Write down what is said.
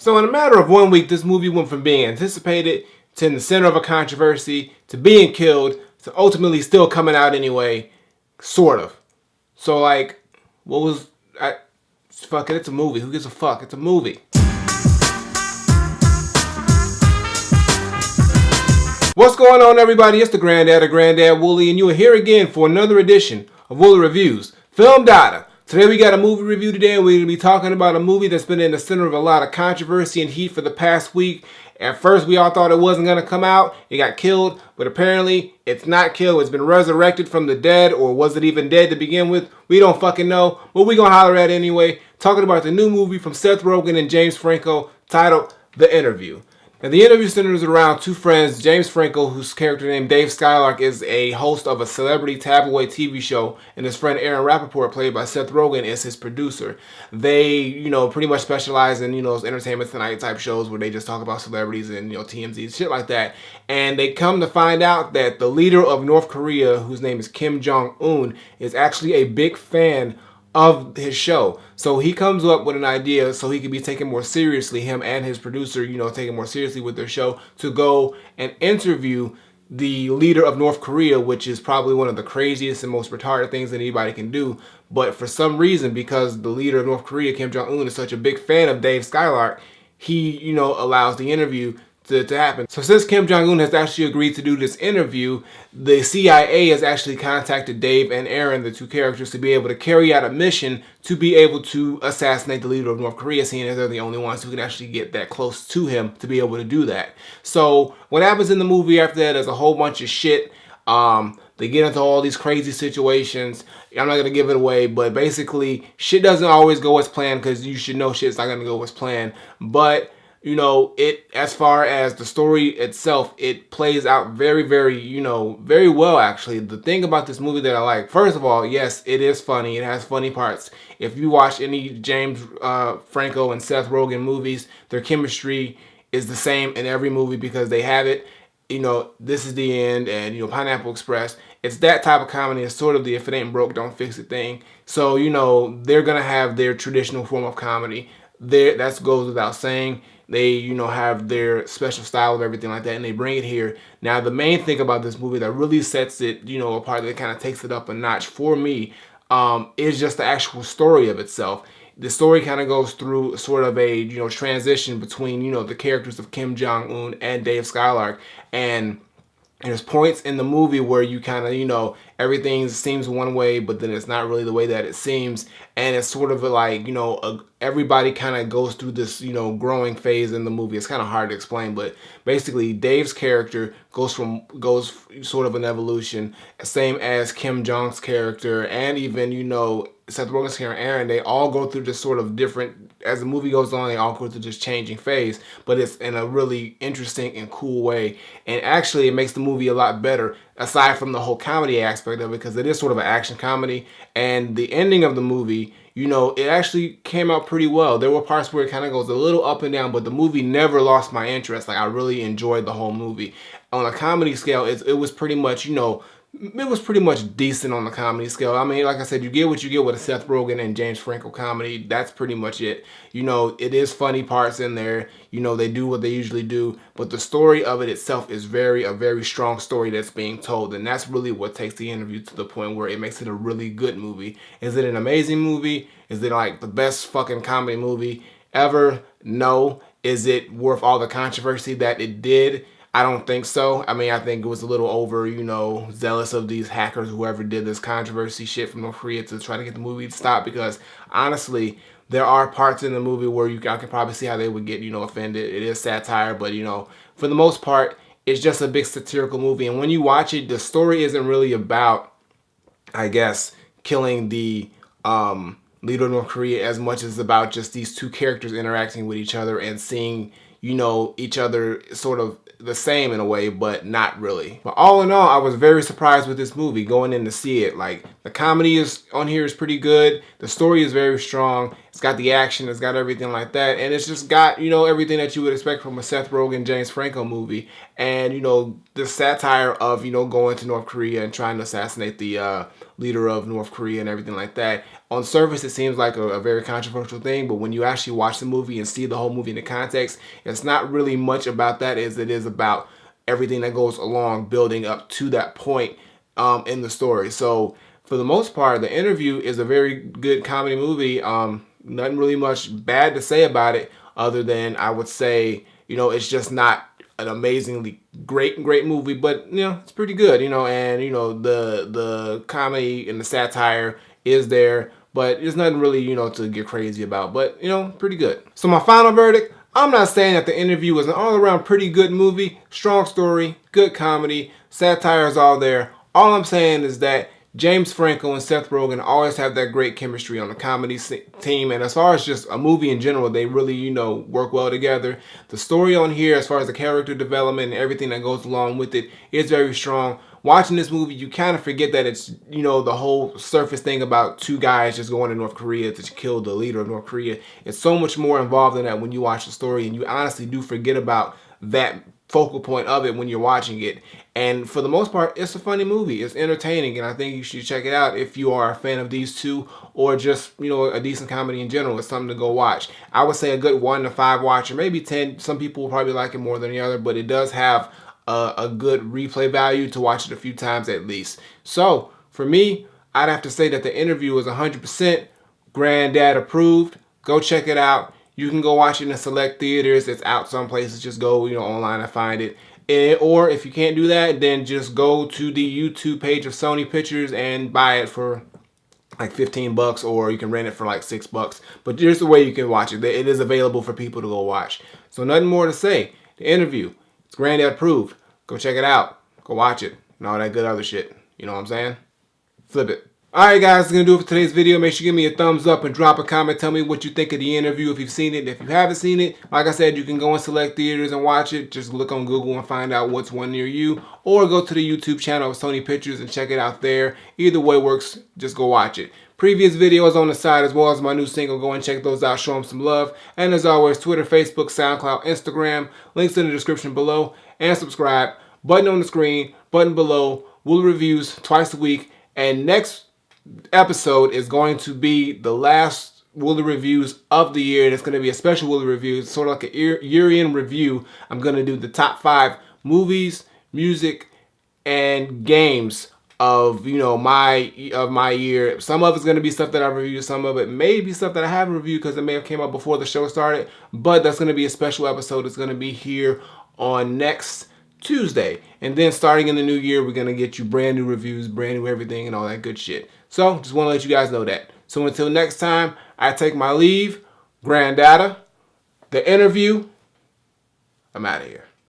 So in a matter of 1 week, this movie went from being anticipated to in the center of a controversy to being killed to ultimately still coming out anyway, sort of. So like, fuck it, it's a movie. Who gives a fuck? It's a movie. What's going on, everybody? It's the Granddad Woolly, and you are here again for another edition of Woolly Reviews Film Data. Today we got a movie review today, and we're going to be talking about a movie that's been in the center of a lot of controversy and heat for the past week. At first, we all thought it wasn't going to come out. It got killed, but apparently it's not killed. It's been resurrected from the dead, or was it even dead to begin with? We don't fucking know, but we're going to holler at it anyway. Talking about the new movie from Seth Rogen and James Franco titled The Interview. Now, the interview centers around two friends. James Franco, whose character named Dave Skylark is a host of a celebrity tabloid TV show, and his friend Aaron Rappaport, played by Seth Rogen, is his producer. They, pretty much specialize in, those Entertainment Tonight type shows where they just talk about celebrities and, TMZ, shit like that. And they come to find out that the leader of North Korea, whose name is Kim Jong-un, is actually a big fan of his show. So he comes up with an idea so he can be taken more seriously, him and his producer, taken more seriously with their show, to go and interview the leader of North Korea, which is probably one of the craziest and most retarded things that anybody can do. But for some reason, because the leader of North Korea, Kim Jong-un, is such a big fan of Dave Skylark, he, allows the interview to happen. So since Kim Jong-un has actually agreed to do this interview, the CIA has actually contacted Dave and Aaron, the two characters, to be able to carry out a mission to be able to assassinate the leader of North Korea, seeing as they're the only ones who can actually get that close to him to be able to do that. So what happens in the movie after that is a whole bunch of shit. They get into all these crazy situations. I'm not going to give it away, but basically shit doesn't always go as planned, because you should know shit's not going to go as planned. But as far as the story itself, it plays out very, very, very well, actually. The thing about this movie that I like, first of all, yes, it is funny. It has funny parts. If you watch any James Franco and Seth Rogen movies, their chemistry is the same in every movie because they have it. This is the end, and, Pineapple Express. It's that type of comedy. It's sort of the if it ain't broke, don't fix it thing. So, they're going to have their traditional form of comedy. That goes without saying. They, have their special style of everything like that, and they bring it here. Now, the main thing about this movie that really sets it, apart, that kind of takes it up a notch for me, is just the actual story of itself. The story kind of goes through sort of a, transition between, the characters of Kim Jong-un and Dave Skylark. And there's points in the movie where you kind of, everything seems one way, but then it's not really the way that it seems. And it's sort of like, everybody kind of goes through this, growing phase in the movie. It's kind of hard to explain, but basically Dave's character goes sort of an evolution, same as Kim Jong's character, and even, Seth Rogen's character, Aaron. They all go through this sort of different, as the movie goes on, they all go through this changing phase, but it's in a really interesting and cool way. And actually, it makes the movie a lot better, aside from the whole comedy aspect of it, because it is sort of an action comedy. And the ending of the movie, it actually came out pretty well. There were parts where it kind of goes a little up and down, but the movie never lost my interest. Like, I really enjoyed the whole movie. On a comedy scale, it was pretty much, it was pretty much decent on the comedy scale. I mean, like I said, you get what you get with a Seth Rogen and James Franco comedy. That's pretty much it. It is funny parts in there. They do what they usually do. But the story of it itself is a very strong story that's being told. And that's really what takes the interview to the point where it makes it a really good movie. Is it an amazing movie? Is it like the best fucking comedy movie ever? No. Is it worth all the controversy that it did? I don't think so. I mean, I think it was a little over, zealous of these hackers, whoever did this controversy shit from North Korea, to try to get the movie to stop, because honestly, there are parts in the movie where I can probably see how they would get, offended. It is satire, but, for the most part, it's just a big satirical movie. And when you watch it, the story isn't really about, I guess, killing the leader of North Korea as much as about just these two characters interacting with each other and seeing, each other sort of the same in a way, but not really. But all in all, I was very surprised with this movie going in to see it. Like, the comedy is on here is pretty good. The story is very strong. It's got the action, it's got everything like that, and it's just got, you know, everything that you would expect from a Seth Rogen, James Franco movie, and, you know, the satire of, you know, going to North Korea and trying to assassinate the leader of North Korea and everything like that. On surface, it seems like a very controversial thing, but when you actually watch the movie and see the whole movie in the context, it's not really much about that as it is about everything that goes along building up to that point in the story. So for the most part, The Interview is a very good comedy movie. Nothing really much bad to say about it other than I would say, you know, it's just not an amazingly great movie, but, you know, it's pretty good, you know, and, you know, the comedy and the satire is there, but there's nothing really, you know, to get crazy about, but, you know, pretty good. So my final verdict, I'm not saying that The Interview was an all-around pretty good movie, strong story, good comedy, satire is all there. All I'm saying is that James Franco and Seth Rogen always have that great chemistry on the comedy team, and as far as just a movie in general, they really, you know, work well together. The story on here, as far as the character development and everything that goes along with it, is very strong. Watching this movie, you kind of forget that it's, you know, the whole surface thing about two guys just going to North Korea to kill the leader of North Korea. It's so much more involved than that when you watch the story, and you honestly do forget about that focal point of it when you're watching it. And for the most part, it's a funny movie. It's entertaining, and I think you should check it out if you are a fan of these two, or just, you know, a decent comedy in general. It's something to go watch. I would say a good 1 to 5 watch, or maybe 10. Some people will probably like it more than the other, but it does have a good replay value to watch it a few times at least. So for me, I'd have to say that The Interview is 100% Granddad approved. Go check it out. You can go watch it in select theaters. It's out some places. Just go, you know, online and find it. Or if you can't do that, then just go to the YouTube page of Sony Pictures and buy it for like 15 bucks, or you can rent it for like 6 bucks. But there's the way you can watch it. It is available for people to go watch. So nothing more to say. The Interview, it's Granddad approved. Go check it out. Go watch it. And all that good other shit. You know what I'm saying? Flip it. Alright guys, that's going to do it for today's video. Make sure you give me a thumbs up and drop a comment. Tell me what you think of The Interview if you've seen it. If you haven't seen it, like I said, you can go in select theaters and watch it. Just look on Google and find out what's one near you. Or go to the YouTube channel of Sony Pictures and check it out there. Either way works. Just go watch it. Previous videos on the side as well as my new single. Go and check those out. Show them some love. And as always, Twitter, Facebook, SoundCloud, Instagram. Links in the description below. And subscribe. Button on the screen. Button below. Woolly Reviews twice a week. And next episode is going to be the last Woolly Reviews of the year, and it's going to be a special Woolly Reviews, sort of like a year-end review. I'm going to do the top 5 movies, music, and games of, you know, my year. Some of it's going to be stuff that I've reviewed, some of it may be stuff that I haven't reviewed because it may have came out before the show started, but that's going to be a special episode. It's going to be here on next Tuesday, and then starting in the new year, we're going to get you brand new reviews, brand new everything, and all that good shit. So, just want to let you guys know that. So, until next time, I take my leave. Granddad, The Interview, I'm out of here.